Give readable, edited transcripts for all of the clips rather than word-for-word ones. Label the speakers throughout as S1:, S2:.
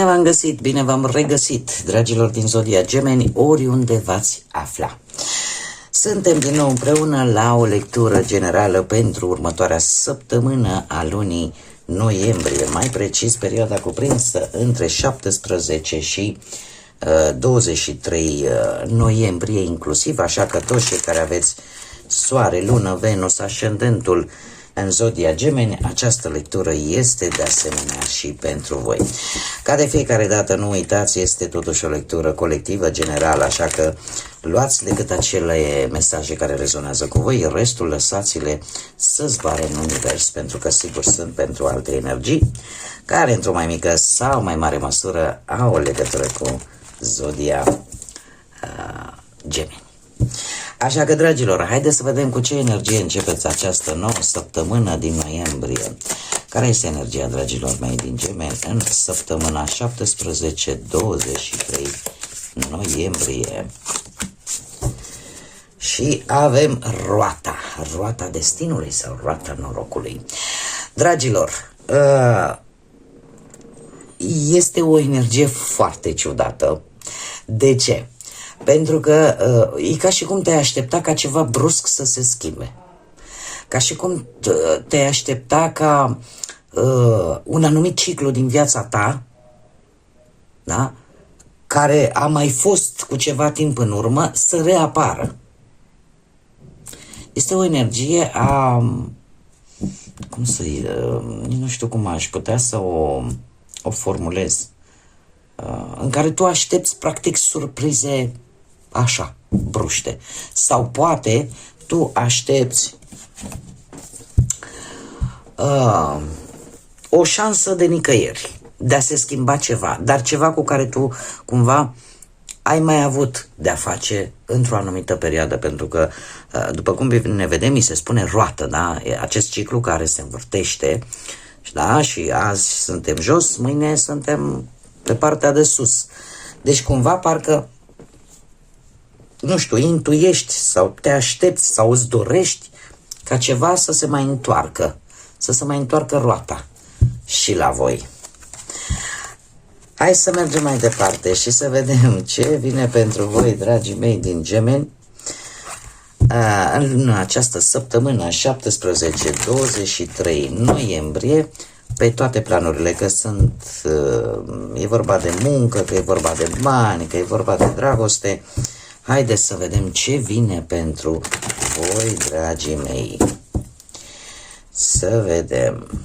S1: v-am găsit, bine v-am regăsit, dragilor din Zodia Gemeni, oriunde v-ați afla. Suntem din nou împreună la o lectură generală pentru următoarea săptămână a lunii noiembrie, mai precis perioada cuprinsă între 17 și 23 noiembrie inclusiv, așa că toți cei care aveți Soare, Lună, Venus, Ascendentul în Zodia Gemeni, această lectură este de asemenea și pentru voi. Ca de fiecare dată, nu uitați, este totuși o lectură colectivă, generală, așa că luați decât acele mesaje care rezonează cu voi, restul lăsați-le să zboare în univers, pentru că sigur sunt pentru alte energii, care într-o mai mică sau mai mare măsură au o legătură cu Zodia Gemeni. Așa că, dragilor, haideți să vedem cu ce energie începeți această nouă săptămână din noiembrie. Care este energia, dragilor mei, din Gemeni în săptămâna 17-23 noiembrie? Și avem roata destinului sau roata norocului. Dragilor, este o energie foarte ciudată. De ce? Pentru că e ca și cum te-ai aștepta ca ceva brusc să se schimbe. Ca și cum te-ai aștepta ca un anumit ciclu din viața ta, da? Care a mai fost cu ceva timp în urmă, să reapară. Este o energie a... cum să-i... nu știu cum aș putea să o formulez. În care tu aștepți practic surprize așa, bruște. Sau poate tu aștepți o șansă de nicăieri de a se schimba ceva, dar ceva cu care tu cumva ai mai avut de-a face într-o anumită perioadă, pentru că, după cum ne vedem, mi se spune roată, da? E acest ciclu care se învârtește, da? Și azi suntem jos, mâine suntem pe partea de sus. Deci cumva parcă, nu știu, intuiești sau te aștepți sau îți dorești ca ceva să se mai întoarcă, să se mai întoarcă roata și la voi. Hai să mergem mai departe și să vedem ce vine pentru voi, dragii mei din Gemeni, în această săptămână 17-23 noiembrie, pe toate planurile, că e vorba de muncă, că e vorba de bani, că e vorba de dragoste. Haideți să vedem ce vine pentru voi, dragii mei. Să vedem.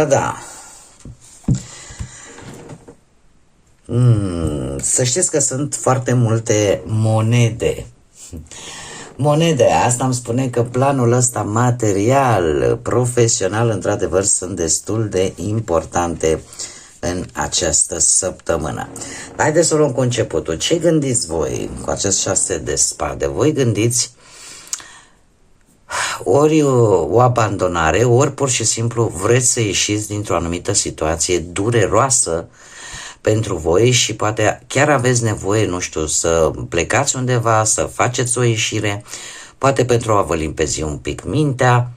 S1: Da. Să știți că sunt foarte multe monede. Asta îmi spune că planul ăsta material, profesional, într-adevăr, sunt destul de importante în această săptămână. Haideți să luăm cu începutul. Ce gândiți voi cu acest 6 de spade? Voi gândiți ori o abandonare, ori pur și simplu vreți să ieșiți dintr-o anumită situație dureroasă pentru voi și poate chiar aveți nevoie, nu știu, să plecați undeva, să faceți o ieșire, poate pentru a vă limpezi un pic mintea.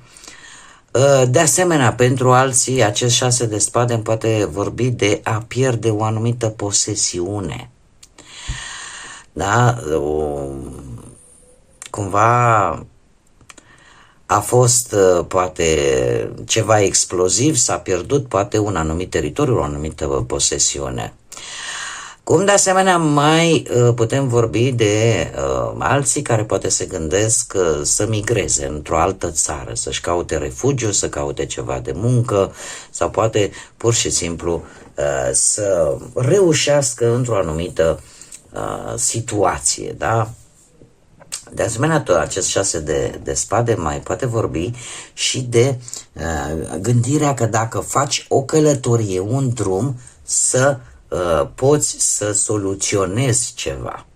S1: De asemenea, pentru alții, acest 6 de spade îmi poate vorbi de a pierde o anumită posesiune. Da? Cumva a fost poate ceva exploziv, s-a pierdut poate un anumit teritoriu, o anumită posesiune. Cum de asemenea mai putem vorbi de alții care poate se gândesc să migreze într-o altă țară, să-și caute refugiu, să caute ceva de muncă sau poate pur și simplu să reușească într-o anumită situație, da? De asemenea, tot acest 6 de spade mai poate vorbi și de gândirea că dacă faci o călătorie, un drum, să poți să soluționezi ceva.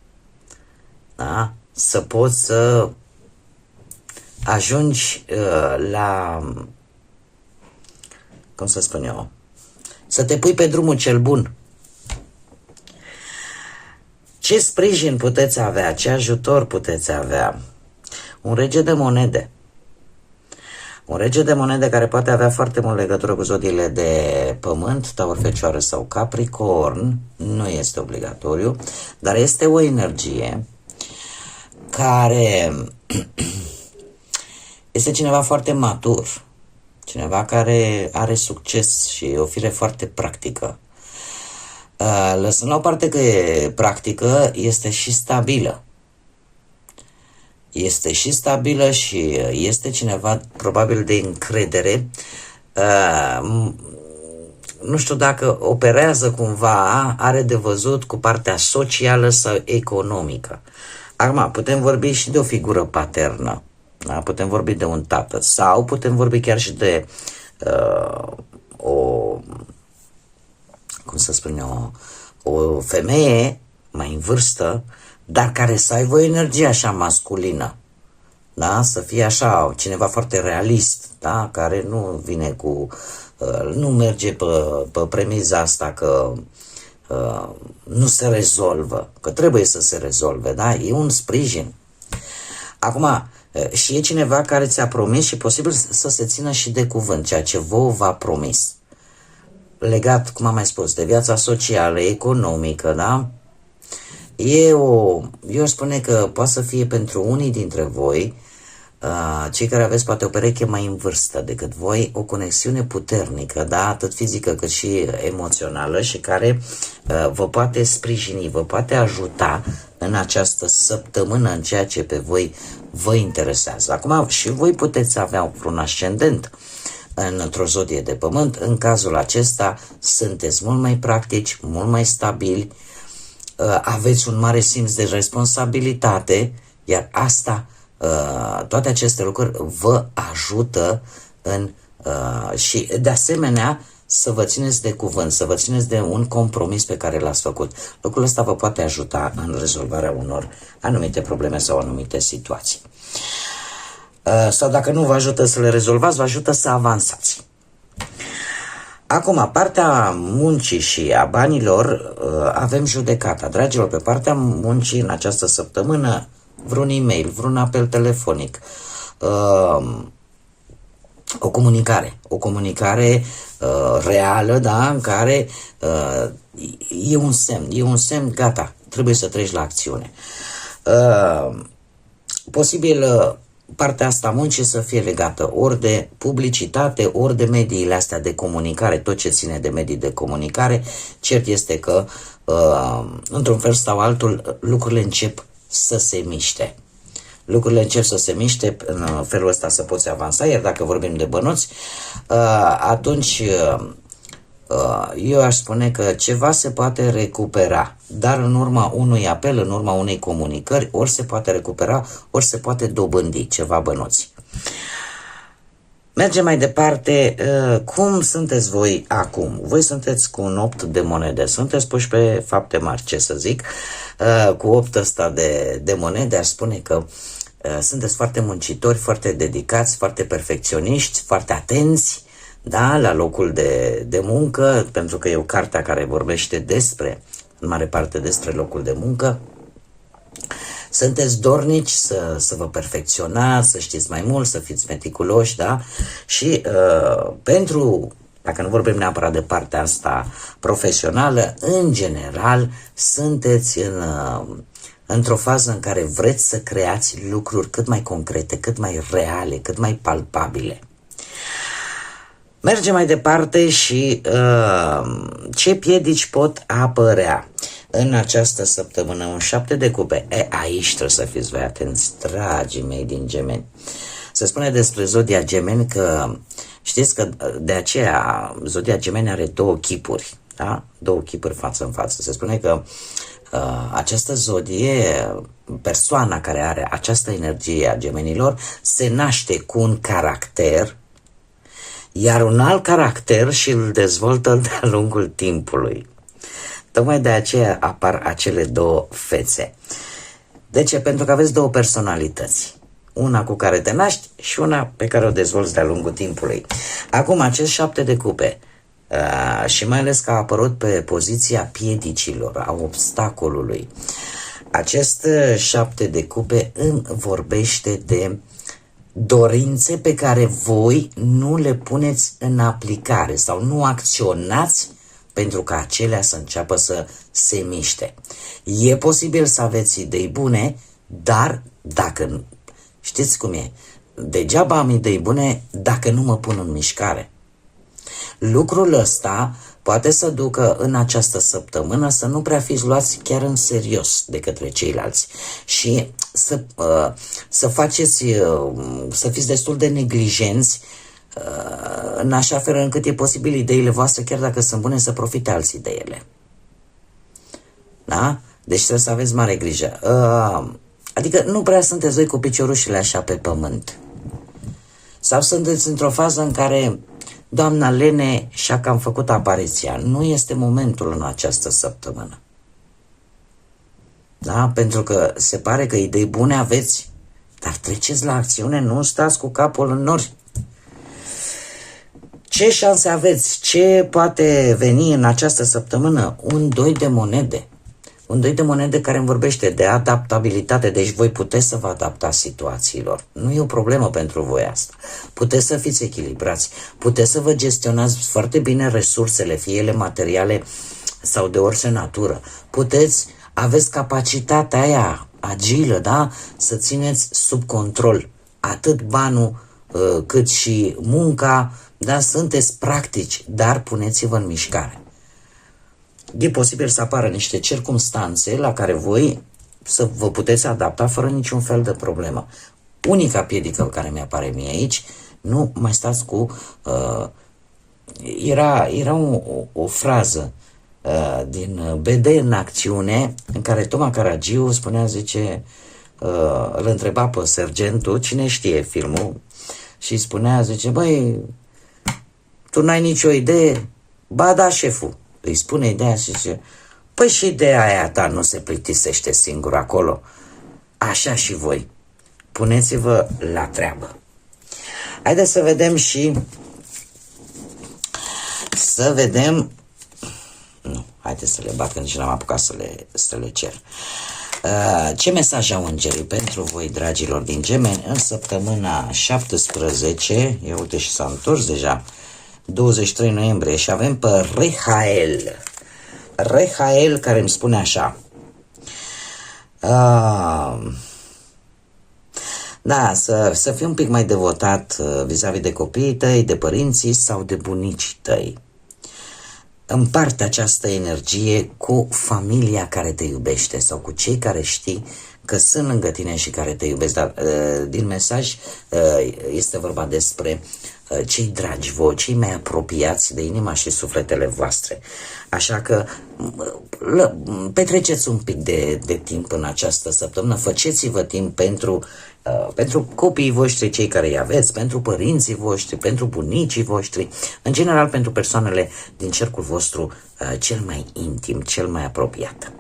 S1: Da? Să poți să ajungi la, cum să spun eu, să te pui pe drumul cel bun. Ce sprijin puteți avea, ce ajutor puteți avea? Un rege de monede. Un rege de monede care poate avea foarte mult legătură cu zodiile de pământ, Taur, Fecioară sau Capricorn, nu este obligatoriu, dar este o energie care este cineva foarte matur, cineva care are succes și e o fire foarte practică. Lăsând la o parte că e practică, este și stabilă. Este și stabilă și este cineva probabil de încredere. Nu știu dacă operează cumva, are de văzut cu partea socială sau economică. Acum, putem vorbi și de o figură paternă, da? Putem vorbi de un tată sau putem vorbi chiar și de o, cum să spun eu, o femeie mai în vârstă, dar care să aibă o energie așa masculină, da? Să fie așa, cineva foarte realist, da? Care nu vine cu, nu merge pe premiza asta că nu se rezolvă, că trebuie să se rezolve, da? E un sprijin. Acum, și e cineva care ți-a promis și posibil să se țină și de cuvânt, ceea ce vouă v-a promis. Legat, cum am mai spus, de viața socială, economică, da? Eu spune că poate să fie pentru unii dintre voi, cei care aveți poate o pereche mai în vârstă decât voi, o conexiune puternică, da? Atât fizică cât și emoțională și care vă poate sprijini, vă poate ajuta în această săptămână în ceea ce pe voi vă interesează. Acum și voi puteți avea un ascendent într-o zodie de pământ. În cazul acesta sunteți mult mai practici, mult mai stabili, aveți un mare simț de responsabilitate, iar asta, toate aceste lucruri vă ajută și de asemenea să vă țineți de cuvânt, să vă țineți de un compromis pe care l-ați făcut. Lucrul ăsta vă poate ajuta în rezolvarea unor anumite probleme sau anumite situații. Sau dacă nu vă ajută să le rezolvați, vă ajută să avansați. Acum, partea muncii și a banilor, avem judecata. Dragilor, pe partea muncii în această săptămână, vreun e-mail, vreun apel telefonic, o comunicare reală, posibil în care e un semn, gata, trebuie să treci la acțiune. Posibil partea asta muncii să fie legată ori de publicitate, ori de mediile astea de comunicare, tot ce ține de medii de comunicare. Cert este că, într-un fel sau altul, lucrurile încep să se miște. Lucrurile încep să se miște, în felul ăsta să poți avansa, iar dacă vorbim de bănuți, atunci eu aș spune că ceva se poate recupera, dar în urma unui apel, în urma unei comunicări, ori se poate recupera, ori se poate dobândi ceva bănuți. Mergem mai departe. Cum sunteți voi acum? Voi sunteți cu un 8 de monede, sunteți puși pe fapte mari, ce să zic. Cu 8 ăsta de monede aș spune că sunteți foarte muncitori, foarte dedicați, foarte perfecționiști, foarte atenți, da, la locul de muncă, pentru că e o carte care vorbește în mare parte despre locul de muncă. Sunteți dornici să vă perfecționați, să știți mai mult, să fiți meticuloși, da? Și dacă nu vorbim neapărat de partea asta profesională, în general, sunteți într-o fază în care vreți să creați lucruri cât mai concrete, cât mai reale, cât mai palpabile. Mergem mai departe și ce piedici pot apărea în această săptămână? Un 7 de cupe. Aici trebuie să fiți voi atenți, dragii mei din Gemeni. Se spune despre zodia Gemeni că, știți că de aceea zodia Gemeni are două chipuri, da? Două chipuri față în față. Se spune că această zodie, persoana care are această energie a Gemenilor, se naște cu un caracter, iar un alt caracter și îl dezvoltă de-a lungul timpului. Tocmai de aceea apar acele două fețe. De ce? Pentru că aveți două personalități. una cu care te naști și una pe care o dezvolți de-a lungul timpului. Acum, acest 7 de cupe, și mai ales că a apărut pe poziția piedicilor, a obstacolului, acest 7 de cupe îmi vorbește de dorințe pe care voi nu le puneți în aplicare sau nu acționați pentru ca acelea să înceapă să se miște. E posibil să aveți idei bune, dar dacă știți cum e, degeaba am idei bune dacă nu mă pun în mișcare. Lucrul ăsta poate să ducă în această săptămână să nu prea fiți luați chiar în serios de către ceilalți și să faceți, să fiți destul de neglijenți în așa fel încât e posibil ideile voastre, chiar dacă sunt bune, să profite alții de ele. Da? Deci trebuie să aveți mare grijă. Adică nu prea sunteți voi cu piciorușile așa pe pământ. Sau sunteți într-o fază în care doamna Lene și-a cam făcut apariția. Nu este momentul în această săptămână. Da? Pentru că se pare că idei bune aveți, dar treceți la acțiune, nu stați cu capul în nori. Ce șanse aveți? Ce poate veni în această săptămână? Un 2 de monede. Un 2 de monede care îmi vorbește de adaptabilitate, deci voi puteți să vă adaptați situațiilor. Nu e o problemă pentru voi asta. Puteți să fiți echilibrați, puteți să vă gestionați foarte bine resursele, fie ele materiale sau de orice natură. Puteți, aveți capacitatea aia agilă, da? Să țineți sub control atât banul cât și munca, da? Sunteți practici, dar puneți-vă în mișcare. E posibil să apară niște circumstanțe la care voi să vă puteți adapta fără niciun fel de problemă. Unica piedică care mi-apare mie aici, nu mai stați cu... Era o frază din BD în acțiune în care Toma Caragiu spunea, zice, îl întreba pe sergentul, cine știe filmul, și spunea, zice, băi, tu n-ai nicio idee? Ba da, șeful. Îi spune ideea și zice, păi și ideea aia ta nu se plictisește singur acolo. Așa și voi. Puneți-vă la treabă. Haideți să vedem și... Nu, haideți să le bat, că nici n-am apucat să le cer. Ce mesaj au îngerii pentru voi, dragilor din Gemeni, în săptămâna 17, ia uite și s-a întors deja, 23 noiembrie, și avem pe Rehael care îmi spune așa. Da, să fii un pic mai devotat vis-a-vis de copiii tăi, de părinții sau de bunicii tăi. Împarte această energie cu familia care te iubește sau cu cei care știi că sunt lângă tine și care te iubesc. Dar din mesaj este vorba despre cei dragi voi, cei mai apropiați de inima și sufletele voastre. Așa că petreceți un pic de timp în această săptămână, faceți-vă timp pentru copiii voștri, cei care îi aveți, pentru părinții voștri, pentru bunicii voștri, în general pentru persoanele din cercul vostru cel mai intim, cel mai apropiat.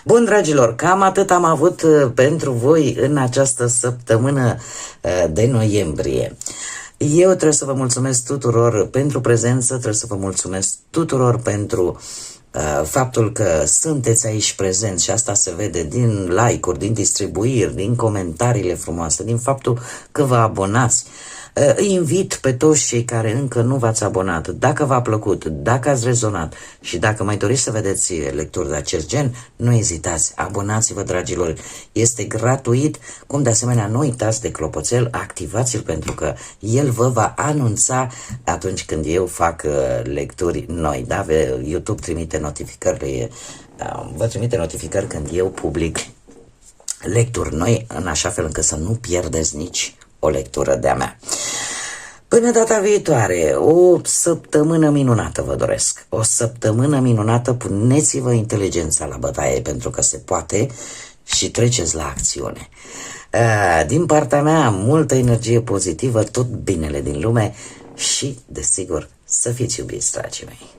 S1: Bun, dragilor, cam atât am avut pentru voi în această săptămână de noiembrie. Eu trebuie să vă mulțumesc tuturor pentru prezență, trebuie să vă mulțumesc tuturor pentru faptul că sunteți aici prezenți și asta se vede din like-uri, din distribuiri, din comentariile frumoase, din faptul că vă abonați. Îi invit pe toți cei care încă nu v-ați abonat, dacă v-a plăcut, dacă ați rezonat și dacă mai doriți să vedeți lecturi de acest gen, nu ezitați, abonați-vă, dragilor, este gratuit, cum de asemenea nu uitați de clopoțel, activați-l pentru că el vă va anunța atunci când eu fac lecturi noi, da? YouTube trimite notificări, vă trimite notificări când eu public lecturi noi, în așa fel încât să nu pierdeți nici o lectură de-a mea. Până data viitoare, o săptămână minunată vă doresc. O săptămână minunată, puneți-vă inteligența la bătaie pentru că se poate și treceți la acțiune. Din partea mea, multă energie pozitivă, tot binele din lume și, desigur, să fiți iubiți, dragii mei.